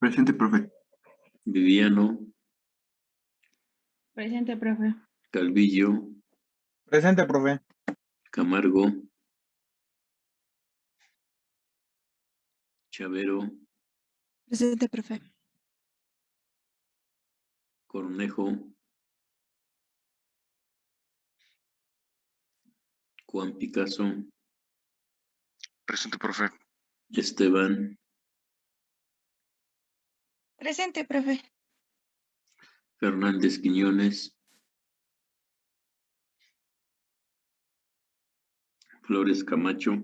Presente, profe. Viviano, Presente, profe. Calvillo, Presente, profe. Camargo, Chavero, Presente, profe. Cornejo, Juan Picasso, Presente, profe. Esteban, Presente, profe. Fernández Quiñones, Flores Camacho,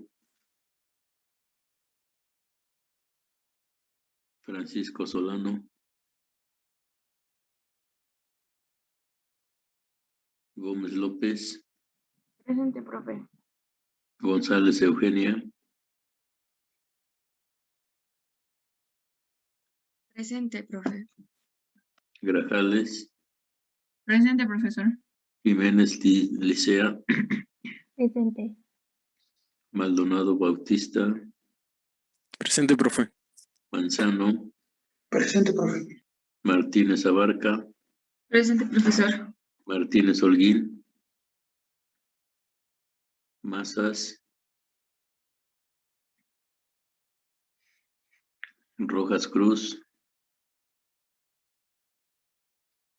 Francisco Solano, Gómez López, Presente, profe. González Eugenia, Presente, profe. Grajales, Presente, profesor. Jiménez Licea, Presente. Maldonado Bautista, Presente, profe. Manzano, Presente, profe. Martínez Abarca, Presente, profesor. Martínez Holguín, Mazas, Rojas Cruz,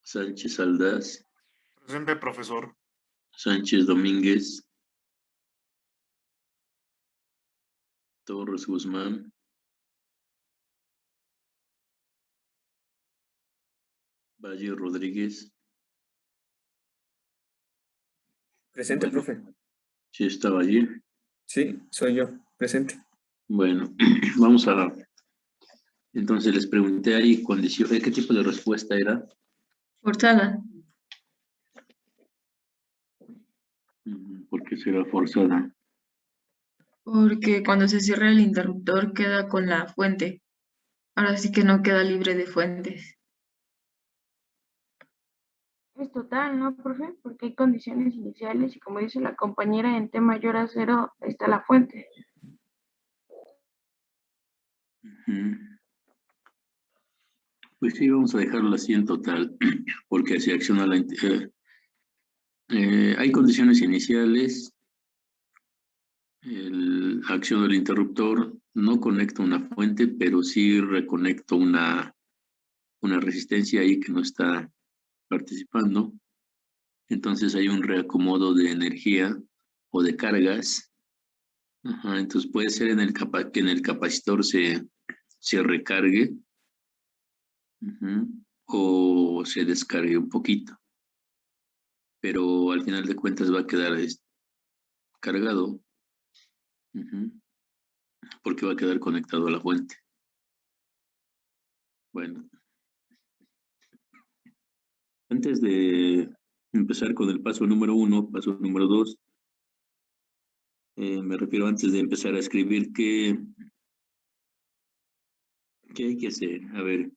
Sánchez Aldaz, Presente, profesor. Sánchez Domínguez, Torres Guzmán, Valle Rodríguez. Presente, Bueno, profe. sí estaba allí. Sí, soy yo. Presente. Bueno, vamos a... Entonces les pregunté ahí ¿qué tipo de respuesta era? Forzada. ¿Por qué será forzada? Porque cuando se cierra el interruptor queda con la fuente. Ahora sí que no queda libre de fuentes. Es total, ¿no, profe? Porque hay condiciones iniciales y como dice la compañera, en T mayor a 0 está la fuente. Ujú. Pues sí, vamos a dejarlo así en total, porque así acciona hay condiciones iniciales, acciono el interruptor, no conecto una fuente, pero sí reconecto una resistencia ahí que no está participando. Entonces hay un reacomodo de energía o de cargas. Ajá, entonces puede ser que en el capacitor se recargue, o se descargue un poquito, pero al final de cuentas va a quedar cargado, porque va a quedar conectado a la fuente. Bueno, antes de empezar con el paso número 1, paso número 2, me refiero antes de empezar a escribir ¿qué hay que hacer? A ver,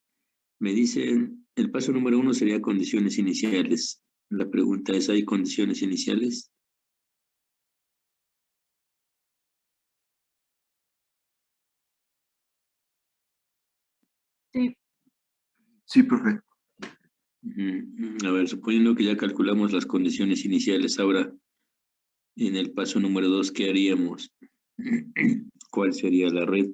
me dicen, el paso número 1 sería condiciones iniciales. La pregunta es, ¿hay condiciones iniciales? Sí. Sí, profe. A ver, suponiendo que ya calculamos las condiciones iniciales, ahora en el paso número 2, ¿qué haríamos? ¿Cuál sería la red?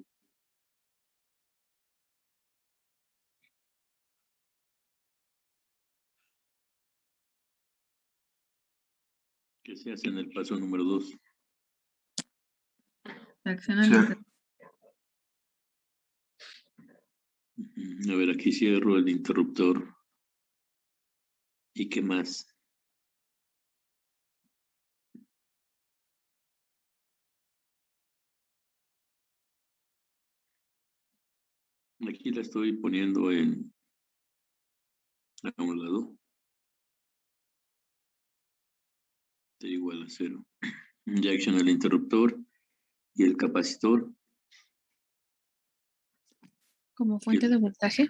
¿Qué se hace en el paso número 2? Sí. A ver, aquí cierro el interruptor. ¿Y qué más? Aquí la estoy poniendo a un lado. T igual a 0. Ya acciona el interruptor y el capacitor. Como fuente de voltaje.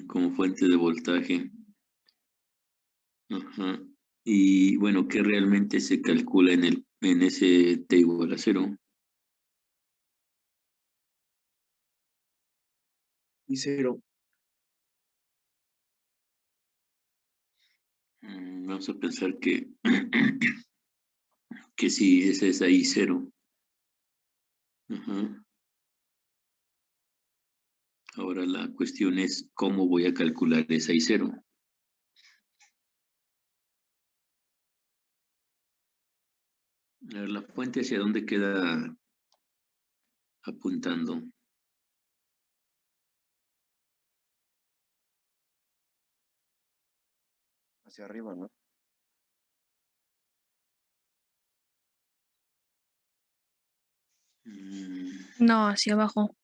Como fuente de voltaje. Ajá. Y bueno, ¿qué realmente se calcula en ese T igual a 0? Y 0. Vamos a pensar que, que sí, esa es ahí 0. Ajá. Ahora la cuestión es cómo voy a calcular esa y 0. A ver, la fuente hacia dónde queda apuntando. Hacia arriba, ¿no? No, hacia abajo.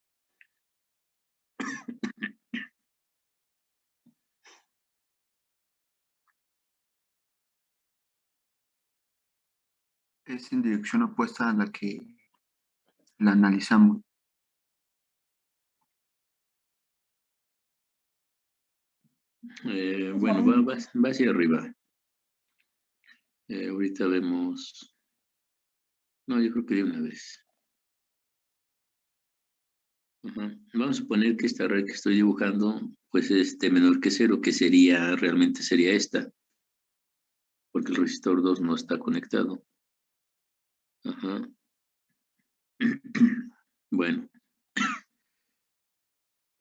Es en dirección opuesta a la que la analizamos. Bueno, va hacia arriba. Ahorita vemos. No, yo creo que de una vez. Ajá. Vamos a suponer que esta red que estoy dibujando, pues es de menor que 0, que realmente sería esta, porque el resistor 2 no está conectado. Ajá. Bueno,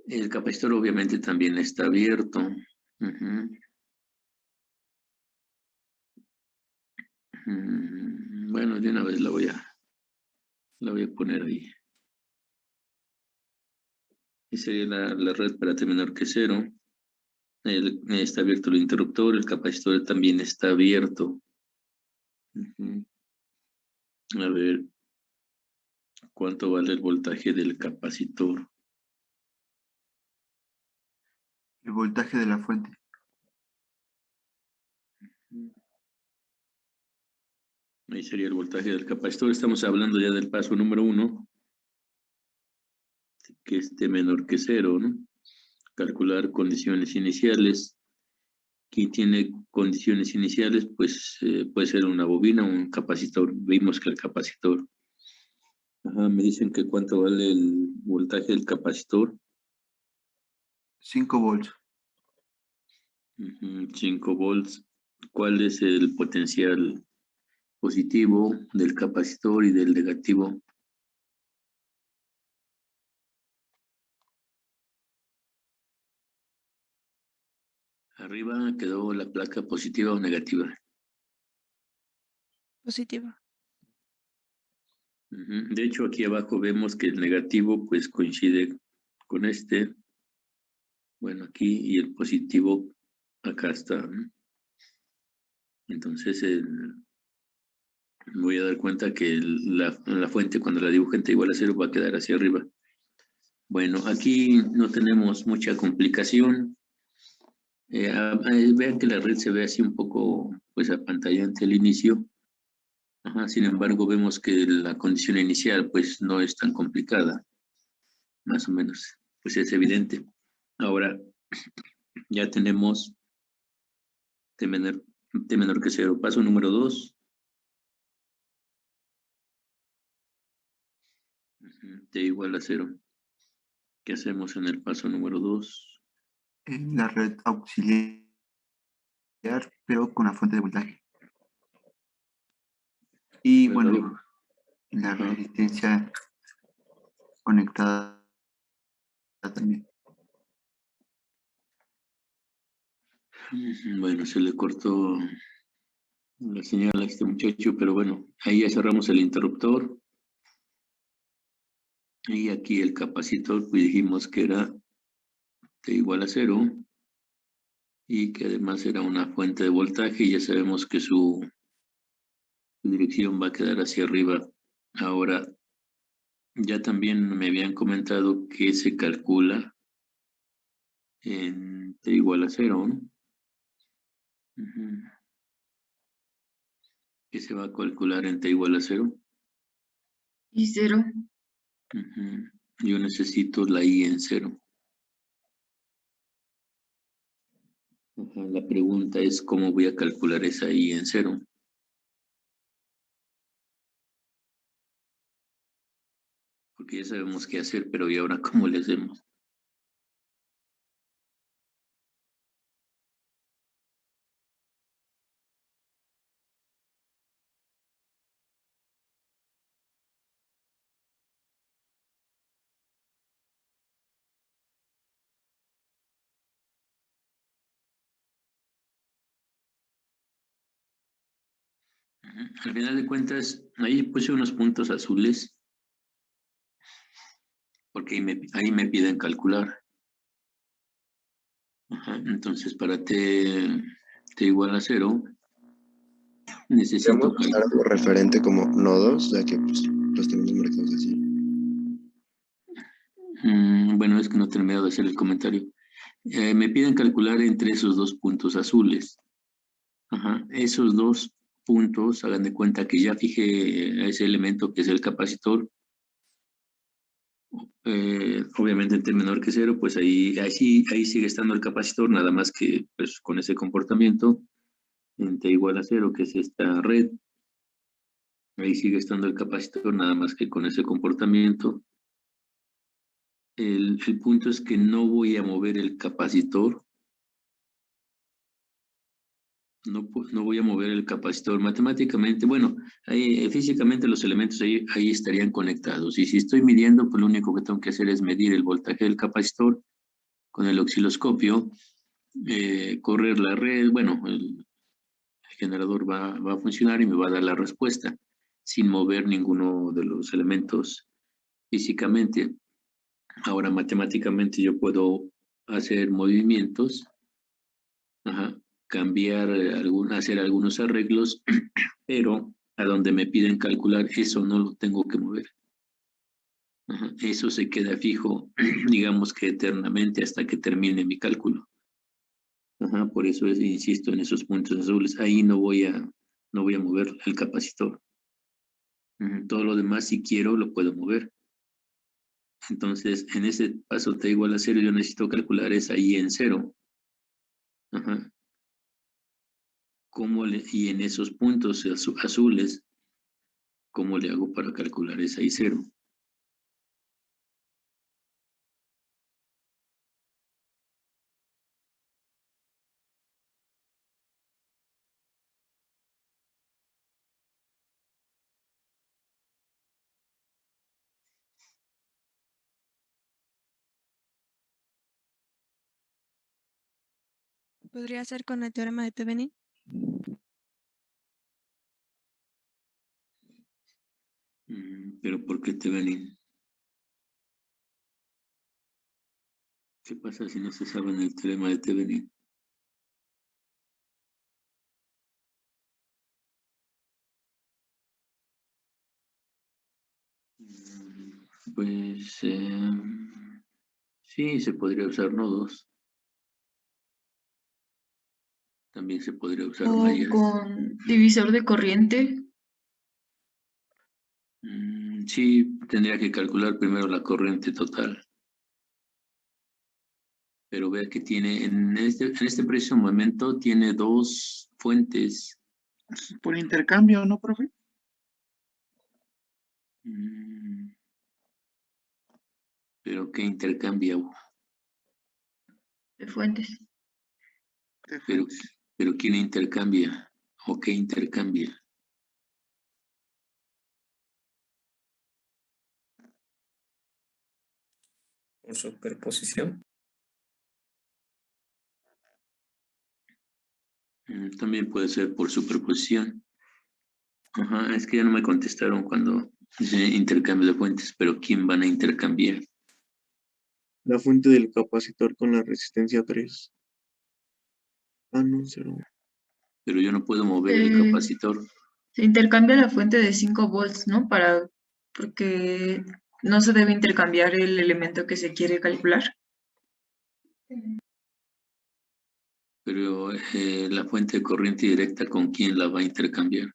el capacitor obviamente también está abierto. Ujú. Bueno, de una vez la voy a poner ahí. Y sería la red para T menor que 0. Está abierto el interruptor, el capacitor también está abierto. Ujú. A ver, ¿cuánto vale el voltaje del capacitor? El voltaje de la fuente. Ahí sería el voltaje del capacitor. Estamos hablando ya del paso número 1, que es T menor que 0, ¿no? Calcular condiciones iniciales. Aquí tiene condiciones iniciales, pues puede ser una bobina o un capacitor. Vimos que el capacitor. Ajá, me dicen que cuánto vale el voltaje del capacitor. 5 volts. 5 volts. ¿Cuál es el potencial positivo del capacitor y del negativo? Arriba quedó la placa positiva o negativa. Positiva. De hecho, aquí abajo vemos que el negativo pues coincide con este. Bueno, aquí y el positivo acá está, ¿no? Entonces voy a dar cuenta que la fuente cuando la dibujen T igual a 0 va a quedar hacia arriba. Bueno, aquí no tenemos mucha complicación. Vean que la red se ve así un poco pues apantallante al inicio. Ajá, sin embargo, vemos que la condición inicial pues no es tan complicada. Más o menos, pues es evidente. Ahora ya tenemos T menor que 0. Paso número 2. T igual a 0. ¿Qué hacemos en el paso número 2? La red auxiliar, pero con la fuente de voltaje. Y bueno, la Ajá. resistencia conectada también. Bueno, se le cortó la señal a este muchacho, pero bueno, ahí ya cerramos el interruptor. Y aquí el capacitor, pues dijimos que era T igual a 0 y que además era una fuente de voltaje y ya sabemos que su dirección va a quedar hacia arriba. Ahora, ya también me habían comentado que se calcula en T igual a 0, ¿no? ¿Qué se va a calcular en T igual a 0? Y 0. Yo necesito la I en 0. La pregunta es cómo voy a calcular esa I en 0. Porque ya sabemos qué hacer, pero ¿y ahora cómo le hacemos? Al final de cuentas, ahí puse unos puntos azules, porque ahí me piden calcular. Ajá, entonces, para t igual a 0, necesito Podemos usar algo referente como nodos, ya que pues, los tenemos marcados así. Bueno, es que no he terminado de hacer el comentario. Me piden calcular entre esos dos puntos azules. Ajá, esos dos puntos, hagan de cuenta que ya fijé ese elemento que es el capacitor. Obviamente en t menor que 0, pues ahí sigue estando el capacitor, nada más que pues con ese comportamiento, en t igual a 0, que es esta red, ahí sigue estando el capacitor, nada más que con ese comportamiento. El punto es que no voy a mover el capacitor. No voy a mover el capacitor. Matemáticamente, bueno, físicamente los elementos ahí estarían conectados. Y si estoy midiendo, pues lo único que tengo que hacer es medir el voltaje del capacitor con el osciloscopio, correr la red, bueno, el generador va a funcionar y me va a dar la respuesta sin mover ninguno de los elementos físicamente. Ahora, matemáticamente yo puedo hacer movimientos, cambiar, hacer algunos arreglos, pero a donde me piden calcular, eso no lo tengo que mover. Eso se queda fijo, digamos que eternamente hasta que termine mi cálculo. Por eso insisto en esos puntos azules. Ahí no voy a mover el capacitor. Todo lo demás, si quiero, lo puedo mover. Entonces, en ese paso t igual a 0, yo necesito calcular esa i en 0. Y en esos puntos azules, ¿cómo le hago para calcular esa i 0? ¿Podría ser con el teorema de Thevenin? ¿Pero por qué Thevenin? ¿Qué pasa si no se sabe en el teorema de Thevenin? Pues sí, se podría usar nodos. También se podría usar O mallas. con divisor de corriente. Sí, tendría que calcular primero la corriente total. Pero vea que tiene, en este preciso momento, tiene dos fuentes. Por intercambio, ¿no, profe? ¿Pero qué intercambia? De fuentes. Pero ¿quién intercambia? ¿O qué intercambia? Por superposición. También puede ser por superposición. Es que ya no me contestaron cuando dice intercambio de fuentes, pero ¿quién van a intercambiar? La fuente del capacitor con la resistencia 3. Ah, no, 0. Pero yo no puedo mover el capacitor. Se intercambia la fuente de 5 volts, ¿no? Porque no se debe intercambiar el elemento que se quiere calcular. Pero la fuente de corriente directa, ¿con quién la va a intercambiar?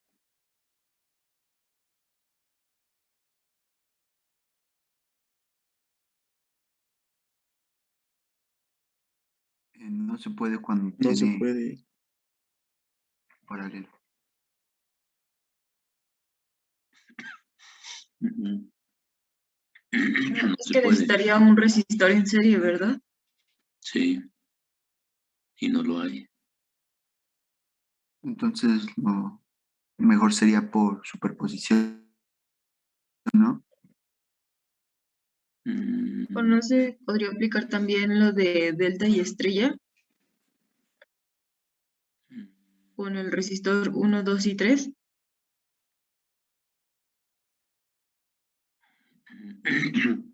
No se puede cuando No se tiene puede. paralelo. No Es se que puede. necesitaría un resistor en serie, ¿verdad? Sí. Y no lo hay. Entonces, lo mejor sería por superposición, ¿no? O no se podría aplicar también lo de delta y estrella con el resistor 1, 2 y 3.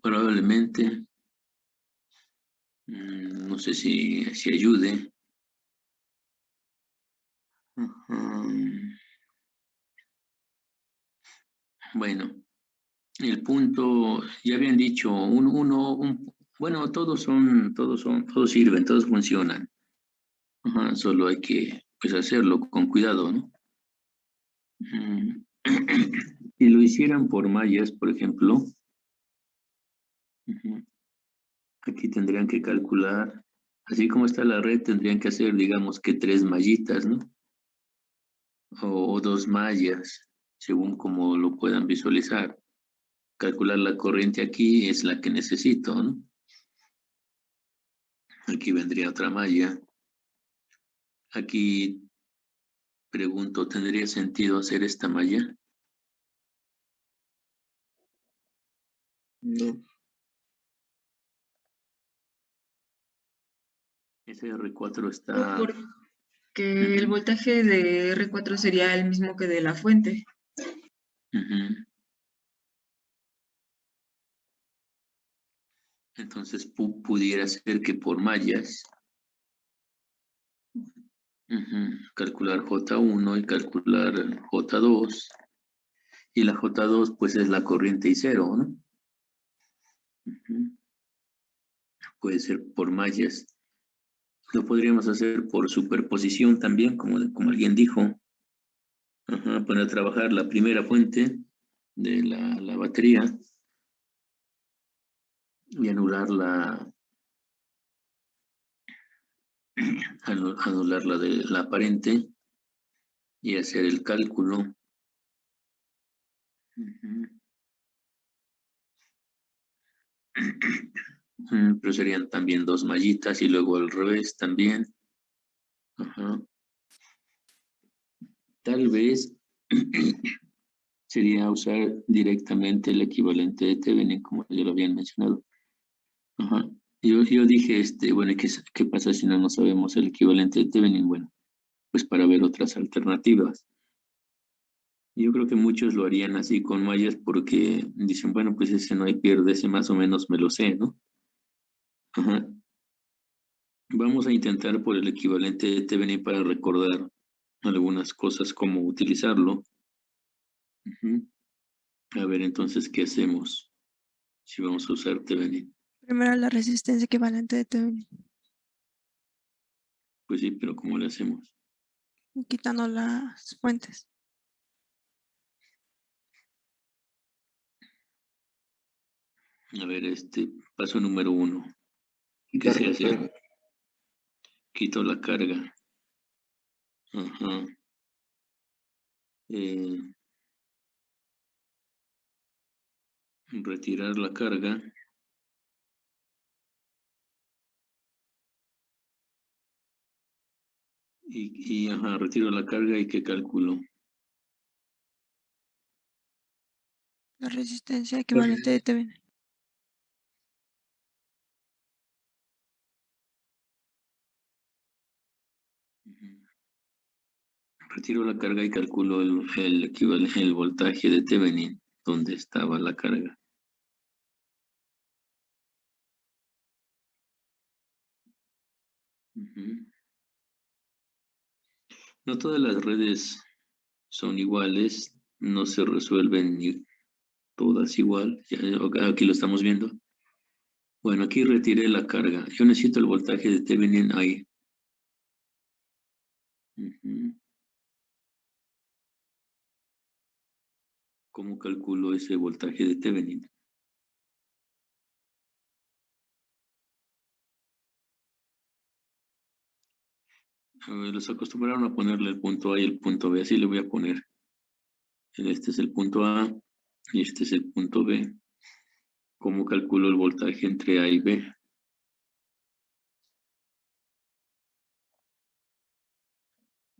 Probablemente, no sé si ayude. Bueno, el punto, ya habían dicho, bueno, todos sirven, todos funcionan. Solo hay que, pues, hacerlo con cuidado, ¿no? Si lo hicieran por mallas, por ejemplo, aquí tendrían que calcular, así como está la red, tendrían que hacer, digamos que 3 mallitas, ¿no? O 2 mallas, según como lo puedan visualizar. Calcular la corriente aquí es la que necesito, ¿no? Aquí vendría otra malla. Aquí pregunto, ¿tendría sentido hacer esta malla? No. Ese R4 está... Porque el voltaje de R4 sería el mismo que de la fuente. Entonces pudiera ser que por mallas, calcular J1 y calcular J2, y la J2 pues es la corriente y cero, ¿no? Puede ser por mallas. Lo podríamos hacer por superposición también, como alguien dijo. Poner a trabajar la primera fuente de la batería y anular la de la aparente y hacer el cálculo. Pero serían también 2 mallitas y luego al revés también. Tal vez sería usar directamente el equivalente de Thevenin, como ya lo habían mencionado. Yo dije, bueno, ¿qué pasa si no sabemos el equivalente de Thevenin? Bueno, pues para ver otras alternativas. Yo creo que muchos lo harían así con mallas porque dicen, bueno, pues ese no hay pierde, ese más o menos me lo sé, ¿no? Vamos a intentar por el equivalente de Thevenin para recordar algunas cosas, cómo utilizarlo. A ver, entonces, ¿qué hacemos si vamos a usar Thevenin? Primero la resistencia equivalente de Thevenin, Pues sí, pero ¿cómo le hacemos? quitando las fuentes. A ver, paso número 1. ¿Qué Quitar se la hace? carga. Quito la carga. Retirar la carga. Retiro la carga y ¿qué calculo? La resistencia equivalente de Thevenin. Retiro la carga y calculo el equivalente, el voltaje de Thevenin, donde estaba la carga. No todas las redes son iguales, no se resuelven todas igual. Aquí lo estamos viendo. Bueno, aquí retiré la carga. Yo necesito el voltaje de Thevenin ahí. ¿Cómo calculo ese voltaje de Thevenin? Los acostumbraron a ponerle el punto A y el punto B, así le voy a poner. Este es el punto A y este es el punto B. ¿Cómo calculo el voltaje entre A y B?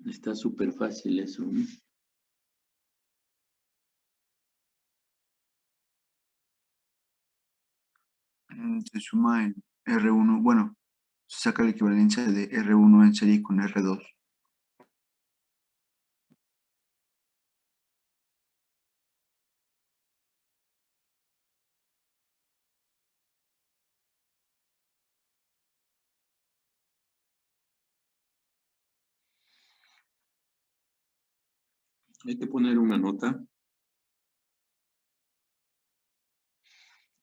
Está súper fácil eso, ¿no? Se suma en R1, bueno, se saca la equivalencia de R1 en serie con R2. Hay que poner una nota.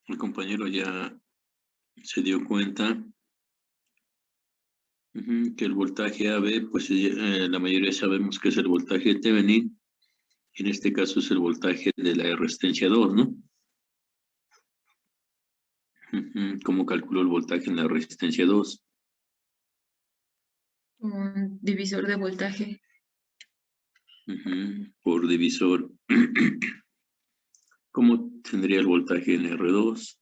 El compañero ya se dio cuenta que el voltaje AB, pues la mayoría sabemos que es el voltaje de Thevenin. En este caso es el voltaje de la resistencia 2, ¿no? ¿Cómo calculo el voltaje en la resistencia 2? Un divisor de voltaje. Por divisor. ¿Cómo tendría el voltaje en R2?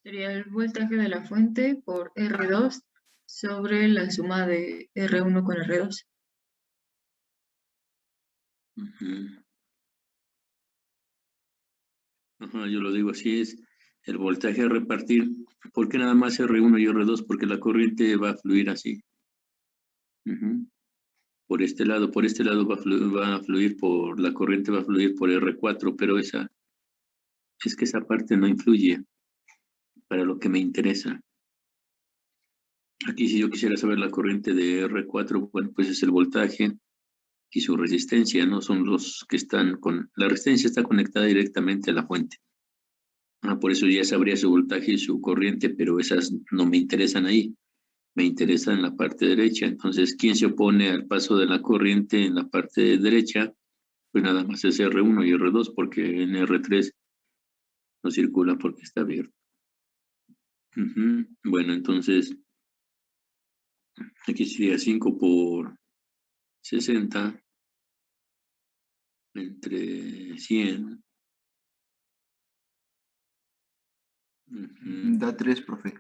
Sería el voltaje de la fuente por R2 sobre la suma de R1 con R2. Yo lo digo así, es el voltaje a repartir. ¿Por qué nada más R1 y R2? Porque la corriente va a fluir así. Por este lado va a fluir por, la corriente va a fluir por R4, pero es que esa parte no influye para lo que me interesa. Aquí si yo quisiera saber la corriente de R4, bueno, pues es el voltaje y su resistencia, ¿no? Son los que están con, la resistencia está conectada directamente a la fuente. Por eso ya sabría su voltaje y su corriente, pero esas no me interesan ahí. Me interesa en la parte derecha. Entonces, ¿quién se opone al paso de la corriente en la parte derecha? Pues nada más es R1 y R2, porque en R3 no circula porque está abierto. Bueno, entonces, aquí sería 5 por 60 entre 100. Da 3, profe.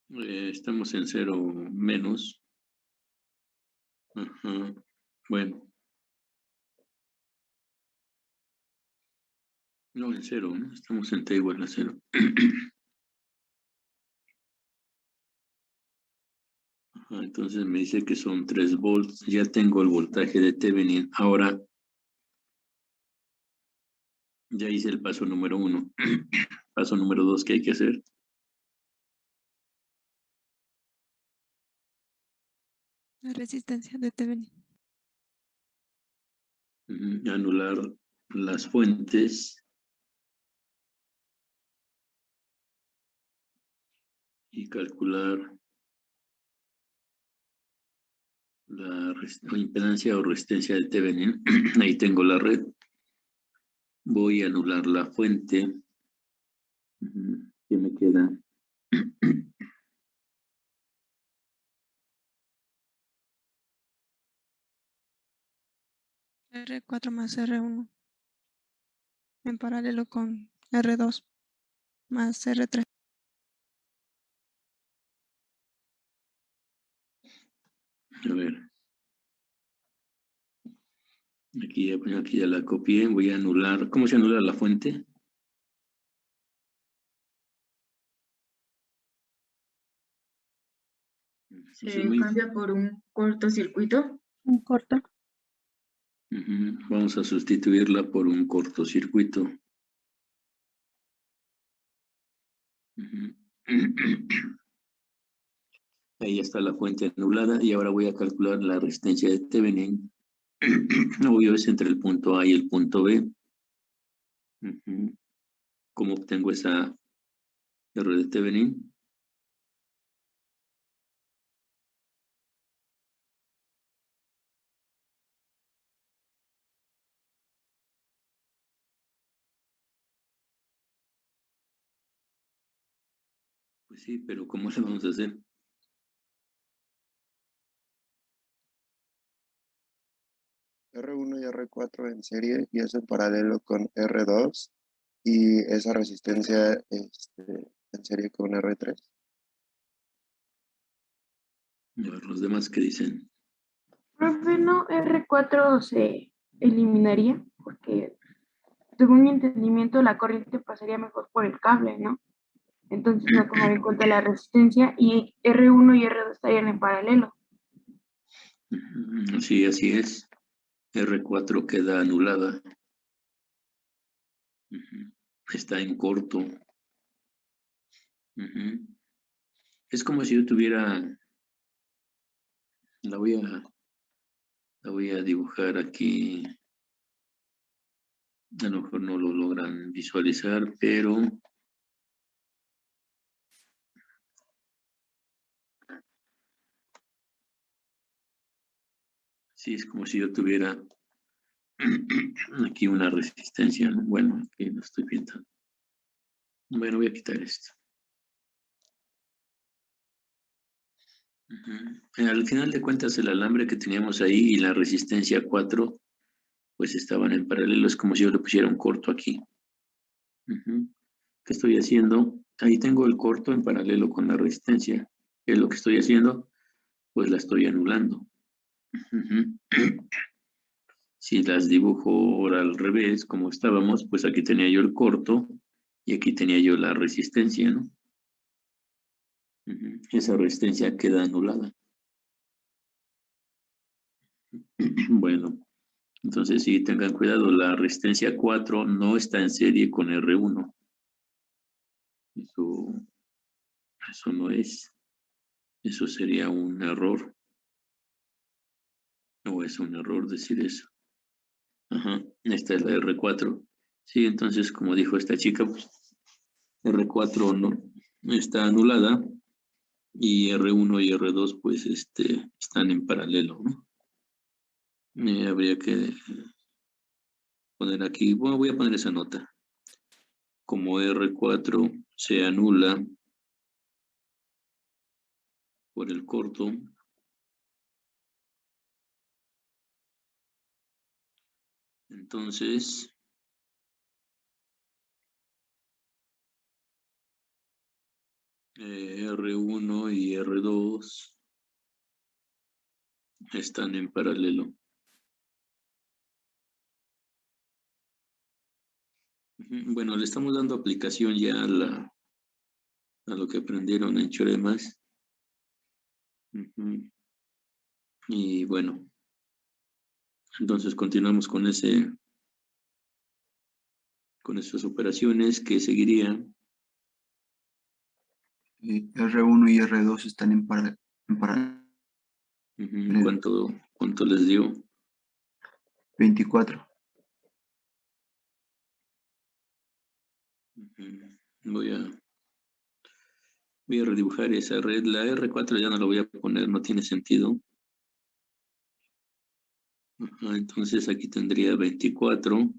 Estamos en 0 menos. Bueno. No, en 0, ¿no? Estamos en T igual a 0. Entonces me dice que son 3 volts. Ya tengo el voltaje de Thevenin. Ahora, ya hice el paso número 1. Paso número 2, ¿qué hay que hacer? La resistencia de Thevenin. Anular las fuentes. Y calcular la impedancia o resistencia de Thevenin. Ahí tengo la red. Voy a anular la fuente. ¿Qué me queda? R4 más R1 en paralelo con R2 más R3. A ver. Aquí ya la copié. Voy a anular. ¿Cómo se anula la fuente? Se cambia por un cortocircuito. Un corto. Vamos a sustituirla por un cortocircuito. Ahí está la fuente anulada y ahora voy a calcular la resistencia de Thevenin. Obvio es entre el punto A y el punto B. ¿Cómo obtengo esa R de Thevenin? Pues sí, pero ¿cómo le vamos a hacer? R1 y R4 en serie y eso en paralelo con R2 y esa resistencia en serie con R3. A ver, los demás que dicen. Profe, no, R4 se eliminaría porque, según mi entendimiento, la corriente pasaría mejor por el cable, ¿no? Entonces no tomar en cuenta la resistencia y R1 y R2 estarían en paralelo. Sí, así es. R4 queda anulada. Está en corto. Ujú. Es como si yo tuviera, la voy a dibujar aquí. A lo mejor no lo logran visualizar, pero sí es como si yo tuviera aquí una resistencia, ¿no? Bueno, aquí lo estoy pintando. Bueno, voy a quitar esto. Ujú. Al final de cuentas, el alambre que teníamos ahí y la resistencia 4, pues estaban en paralelo. Es como si yo le pusiera un corto aquí. Ujú. ¿Qué estoy haciendo? Ahí tengo el corto en paralelo con la resistencia. ¿Qué es lo que estoy haciendo? Pues la estoy anulando. Ujú. Si las dibujo ahora al revés, como estábamos, pues aquí tenía yo el corto y aquí tenía yo la resistencia, ¿no? Ujú. Esa resistencia queda anulada. Bueno, entonces sí, tengan cuidado, la resistencia 4 no está en serie con R1. Eso no es. Eso sería un error. O es un error decir eso. Ajá, esta es la R4. Sí, entonces, como dijo esta chica, pues R4 no está anulada y R1 y R2 pues están en paralelo, ¿no? Habría que poner aquí, bueno, voy a poner esa nota. Como R4 se anula por el corto, entonces R1 y R2 están en paralelo. Bueno, le estamos dando aplicación ya a lo que aprendieron en Choremas. Y bueno, entonces continuamos con esas operaciones que seguirían. R1 y R2 están en paralelo. ¿Cuánto les dio? 24. Voy a redibujar esa red. La R4 ya no la voy a poner, no tiene sentido. Entonces aquí tendría 24.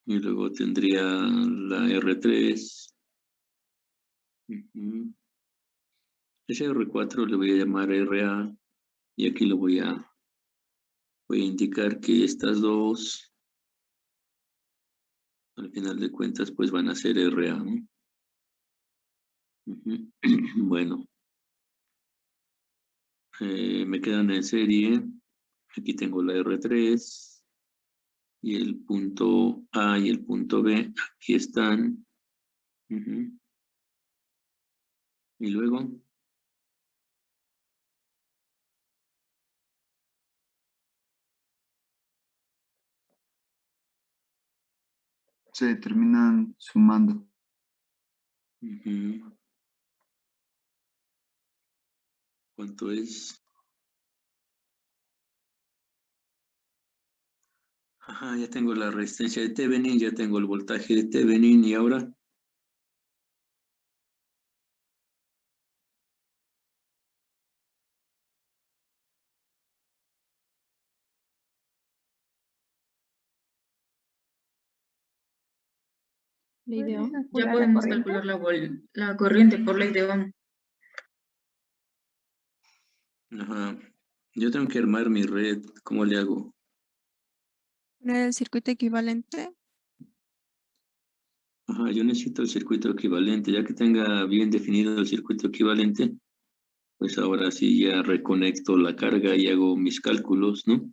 Y luego tendría la R3. Ese R4 le voy a llamar RA. Y aquí lo voy a indicar que estas dos, al final de cuentas, pues van a ser RA, ¿no? Bueno, me quedan en serie. Aquí tengo la R3 y el punto A y el punto B. Aquí están. Y luego, Se terminan sumando. ¿cuánto es? Ajá, ya tengo la resistencia de Thevenin, ya tengo el voltaje de Thevenin y ahora. Ley de ¿Puedes Ohm. Ya calcular la podemos corriente? calcular la corriente por ley de Ohm. Ajá. Yo tengo que armar mi red. ¿Cómo le hago? Poner el circuito equivalente. Ajá, yo necesito el circuito equivalente. Ya que tenga bien definido el circuito equivalente, pues ahora sí ya reconecto la carga y hago mis cálculos, ¿no?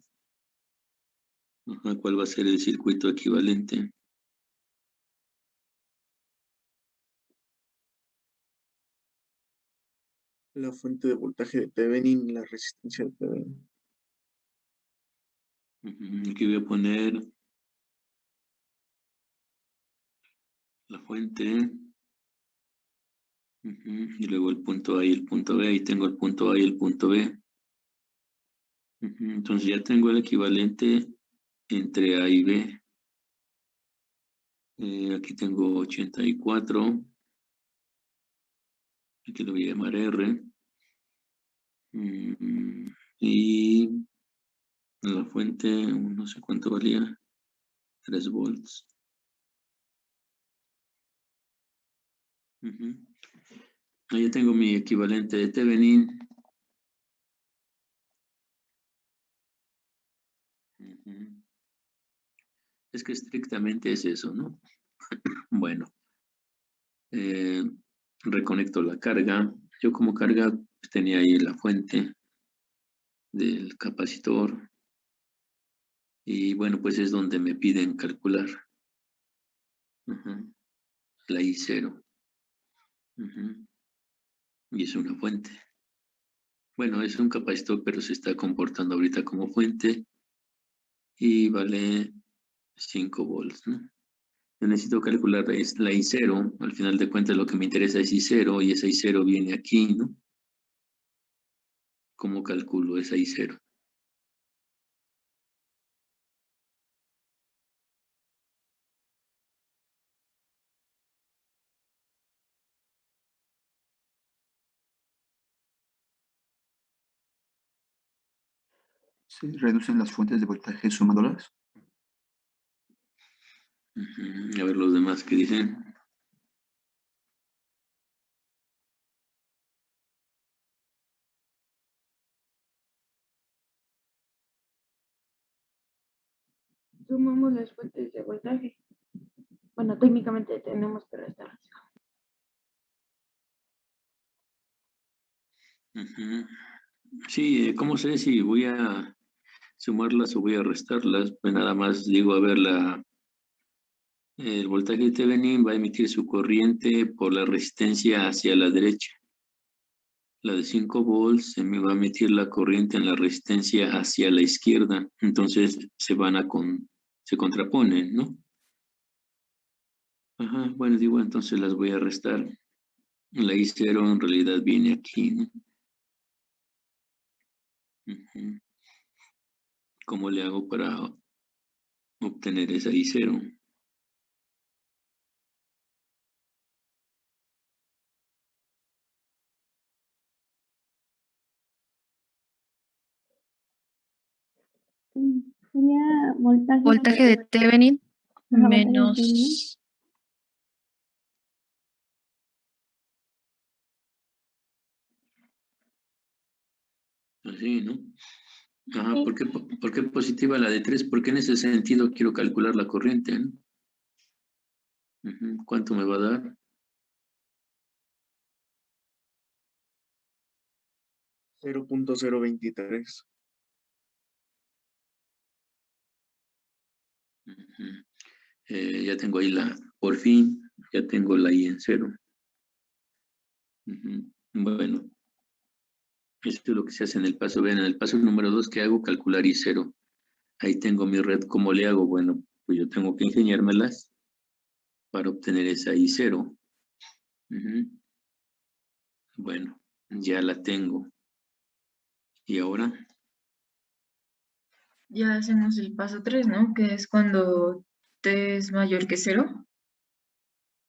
Ajá, ¿cuál va a ser el circuito equivalente? La fuente de voltaje de Thevenin y la resistencia de Thevenin. Aquí voy a poner la fuente Y luego el punto A y el punto B, y tengo el punto A y el punto B. Entonces ya tengo el equivalente entre A y B. Aquí tengo 84. Aquí lo voy a llamar R. Y la fuente, no sé cuánto valía, 3 volts. Ahí ya tengo mi equivalente de Thevenin. Es que estrictamente es eso, ¿no? Bueno, reconecto la carga. Yo como carga pues, tenía ahí la fuente del capacitor. Y bueno, pues es donde me piden calcular. La I0. Y es una fuente. Bueno, es un capacitor, pero se está comportando ahorita como fuente. Y vale 5 volts, ¿no? Yo necesito calcular la I0. Al final de cuentas lo que me interesa es I0 y esa I0 viene aquí, ¿no? ¿Cómo calculo esa I0? Se reducen las fuentes de voltaje sumándolas. A ver los demás que dicen. Sumamos las fuentes de voltaje. Bueno, técnicamente tenemos que restarlas. Sí, ¿cómo sé si voy a sumarlas o voy a restarlas? Pues nada más digo, a ver, el voltaje de Thevenin va a emitir su corriente por la resistencia hacia la derecha. La de 5 volts se me va a emitir la corriente en la resistencia hacia la izquierda. Entonces se contraponen, ¿no? Ajá, bueno, digo, entonces las voy a restar. La I0 en realidad viene aquí, ¿no? ¿Cómo le hago para obtener esa I0? Sería Voltaje de Thevenin menos así, ¿no? Ajá, ¿por qué positiva la de 3? Porque en ese sentido quiero calcular la corriente, ¿no? ¿Cuánto me va a dar? 0.023. Ya tengo ahí por fin, ya tengo la I en 0. Bueno, esto es lo que se hace en el paso. Vean, en el paso número 2, ¿qué hago? Calcular I0. Ahí tengo mi red, ¿cómo le hago? Bueno, pues yo tengo que ingeniármelas para obtener esa I0. Bueno, ya la tengo. ¿Y ahora? Ya hacemos el paso 3, ¿no? Que es cuando T es mayor que 0.